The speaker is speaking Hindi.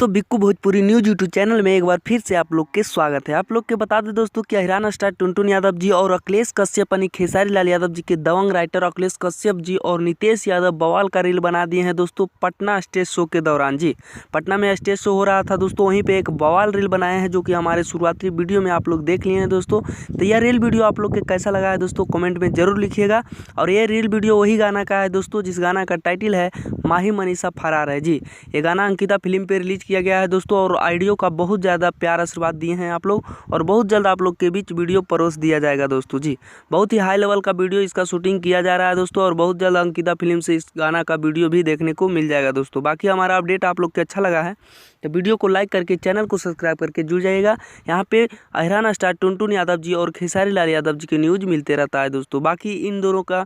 दोस्तों Bikku Bhojpuri news YouTube channel में एक बार फिर से आप लोग के स्वागत है। आप लोग के बता दें दोस्तों कि हिरान स्टार टुनटुन यादव जी और अखिलेश कश्यप यानी खेसारी लाल यादव जी के दबंग राइटर अखिलेश कश्यप जी और नितेश यादव बवाल का रील बना दिए हैं दोस्तों पटना स्टेज शो के दौरान। जी पटना में स्टेज शो हो रहा था दोस्तों, वहीं पर एक बवाल रील बनाए हैं जो कि हमारे शुरुआती वीडियो में आप लोग देख लिए हैं दोस्तों। तो यह रील वीडियो आप लोग के कैसा लगा है दोस्तों कमेंट में जरूर लिखिएगा। और ये रील वीडियो वही गाना का है दोस्तों जिस गाना का टाइटल है माही मनीषा फरार है। जी ये गाना अंकिता फिल्म पे रिलीज किया गया है दोस्तों और ऑडियो का बहुत ज़्यादा प्यार आशीर्वाद दिए हैं आप लोग और बहुत जल्द आप लोग के बीच वीडियो परोस दिया जाएगा दोस्तों। जी बहुत ही हाई लेवल का वीडियो इसका शूटिंग किया जा रहा है दोस्तों और बहुत जल्द अंकिता फिल्म से इस गाना का वीडियो भी देखने को मिल जाएगा दोस्तों। बाकी हमारा अपडेट आप लोग को अच्छा लगा है तो वीडियो को लाइक करके चैनल को सब्सक्राइब करके जुड़ जाइएगा। यहाँ पे हिरान स्टार टुनटुन यादव जी और खेसारी लाल यादव जी के न्यूज़ मिलते रहता है दोस्तों। बाकी इन दोनों का